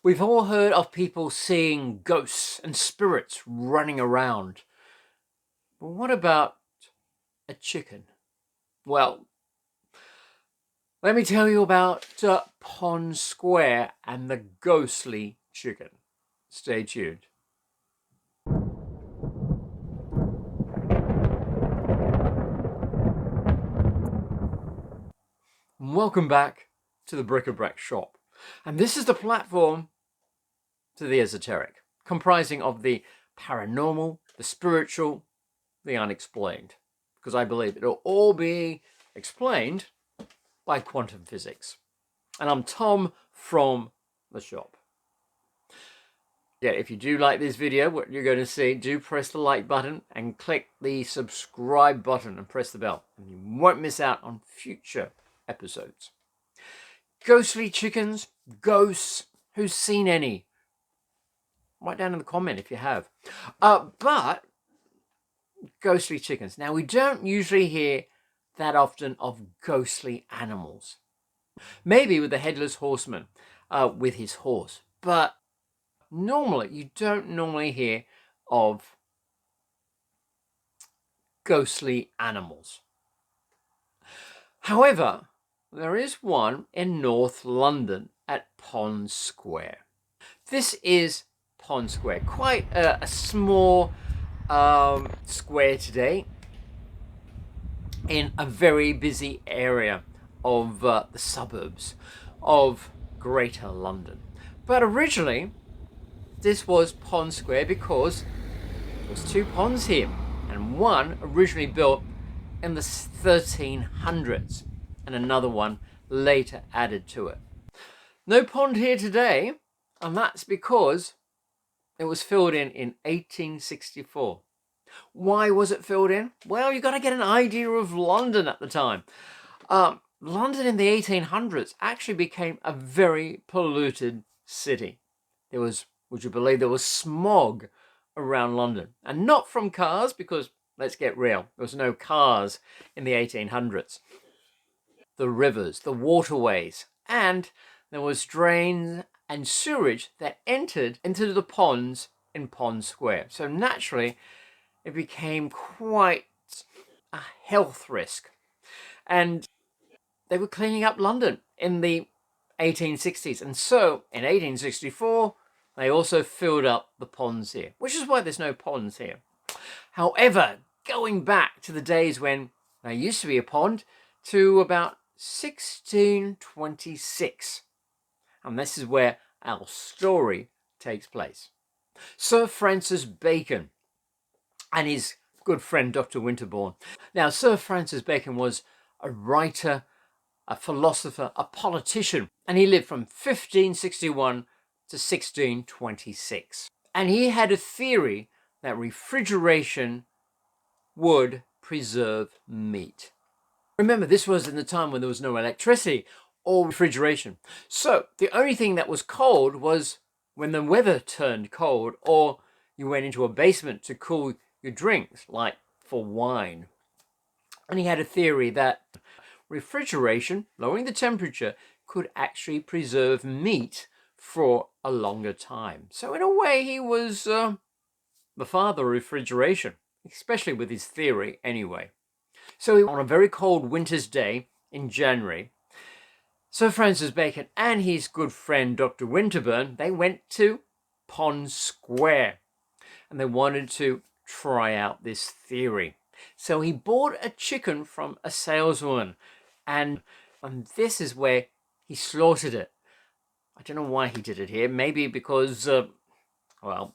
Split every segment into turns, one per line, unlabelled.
We've all heard of people seeing ghosts and spirits running around. But what about a chicken? Well, let me tell you about Pond Square and the ghostly chicken. Stay tuned. Welcome back to the Brac Shop. And this is the platform to the esoteric, comprising of the paranormal, the spiritual, the unexplained. Because I believe it'll all be explained by quantum physics. And I'm Tom from the shop. Yeah, if you do like this video, what you're going to see, do press the like button and click the subscribe button and press the bell. And you won't miss out on future episodes. Ghostly chickens, ghosts, who's seen any? Write down in the comment if you have. But ghostly chickens. Now, we don't usually hear that often of ghostly animals. Maybe with the headless horseman with his horse. But normally, you don't normally hear of ghostly animals. However, there is one in North London at Pond Square. This is Pond Square, quite a small square today in a very busy area of the suburbs of Greater London. But originally, this was Pond Square because there was two ponds here, and one originally built in the 1300s and another one later added to it. No pond here today, and that's because it was filled in 1864. Why was it filled in? Well, you got to get an idea of London at the time. London in the 1800s actually became a very polluted city. There was, would you believe, there was smog around London. And not from cars, because let's get real, there was no cars in the 1800s. The rivers, the waterways, and there was drains and sewage that entered into the ponds in Pond Square. So naturally, it became quite a health risk. And they were cleaning up London in the 1860s. And so in 1864, they also filled up the ponds here, which is why there's no ponds here. However, going back to the days when there used to be a pond to about 1626. And this is where our story takes place. Sir Francis Bacon and his good friend Dr. Winterbourne. Now, Sir Francis Bacon was a writer, a philosopher, a politician, and he lived from 1561 to 1626. And he had a theory that refrigeration would preserve meat. Remember, this was in the time when there was no electricity or refrigeration. So the only thing that was cold was when the weather turned cold or you went into a basement to cool your drinks, like for wine. And he had a theory that refrigeration, lowering the temperature, could actually preserve meat for a longer time. So in a way, he was the father of refrigeration, especially with his theory anyway. So on a very cold winter's day in January, Sir Francis Bacon and his good friend Dr. Winterbourne, they went to Pond Square and they wanted to try out this theory. So he bought a chicken from a saleswoman and this is where he slaughtered it. I don't know why he did it here. Maybe because, well,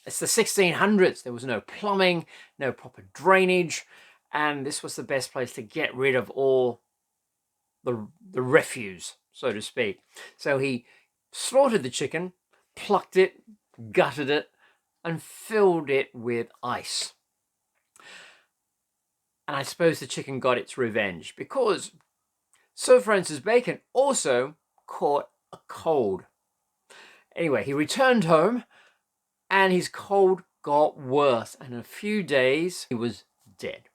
it's the 1600s. There was no plumbing, no proper drainage, and this was the best place to get rid of all the refuse, so to speak. So he slaughtered the chicken, plucked it, gutted it, and filled it with ice. And I suppose the chicken got its revenge because Sir Francis Bacon also caught a cold. Anyway, he returned home and his cold got worse. And in a few days, he was dead.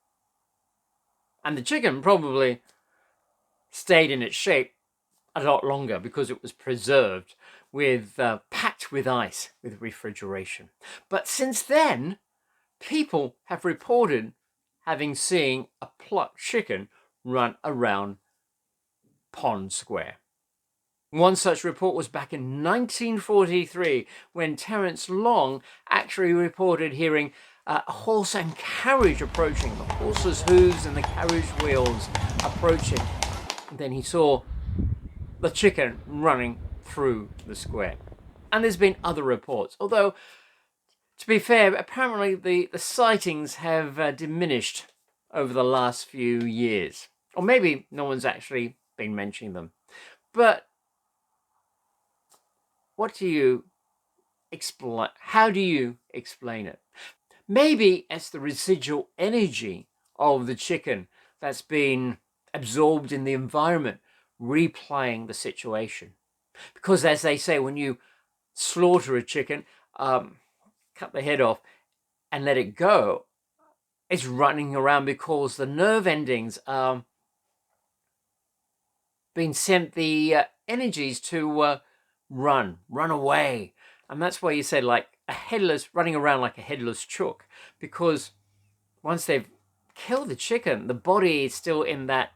And the chicken probably stayed in its shape a lot longer because it was preserved with packed with ice with refrigeration. But since then, people have reported having seen a plucked chicken run around Pond Square. One such report was back in 1943 when Terence Long actually reported hearing a horse and carriage approaching, the horse's hooves and the carriage wheels approaching. And then he saw the chicken running through the square. And there's been other reports, although, to be fair, apparently the sightings have diminished over the last few years. Or maybe no one's actually been mentioning them. But what do you explain? How do you explain it? Maybe it's the residual energy of the chicken that's been absorbed in the environment, replaying the situation. Because as they say, when you slaughter a chicken, cut the head off and let it go, it's running around because the nerve endings are being sent the energies to run away. And that's why you said like running around like a headless chook, because once they've killed the chicken, the body is still in that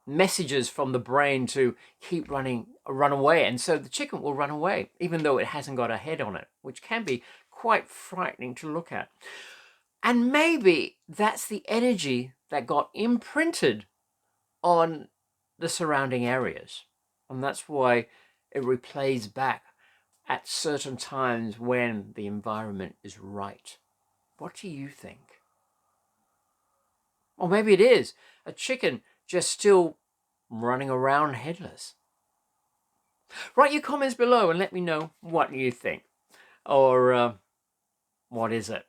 messages from the brain to keep run away. And so the chicken will run away, even though it hasn't got a head on it, which can be quite frightening to look at. And maybe that's the energy that got imprinted on the surrounding areas. And that's why it replays back at certain times when the environment is right. What do you think? Or maybe it is a chicken just still running around headless. Write your comments below and let me know what you think. Or what is it?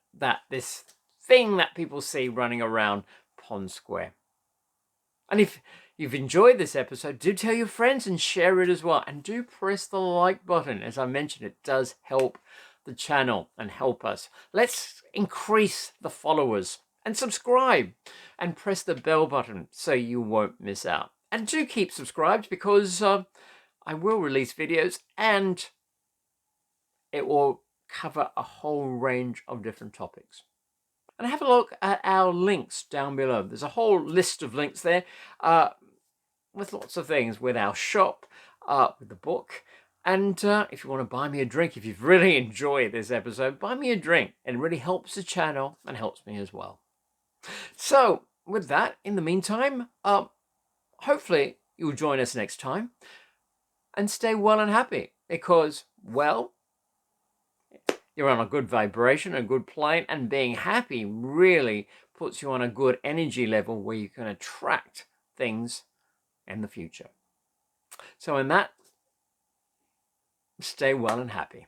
This thing that people see running around Pond Square. And if you've enjoyed this episode, do tell your friends and share it as well. And do press the like button. As I mentioned, it does help the channel and help us. Let's increase the followers. And subscribe. And press the bell button so you won't miss out. And do keep subscribed because I will release videos and it will cover a whole range of different topics. And have a look at our links down below. There's a whole list of links there with lots of things, with our shop, with the book. And if you want to buy me a drink, if you've really enjoyed this episode, buy me a drink. It really helps the channel and helps me as well. So with that, in the meantime, hopefully you'll join us next time and stay well and happy because, well, you're on a good vibration, a good plane, and being happy really puts you on a good energy level where you can attract things in the future. So in that, stay well and happy.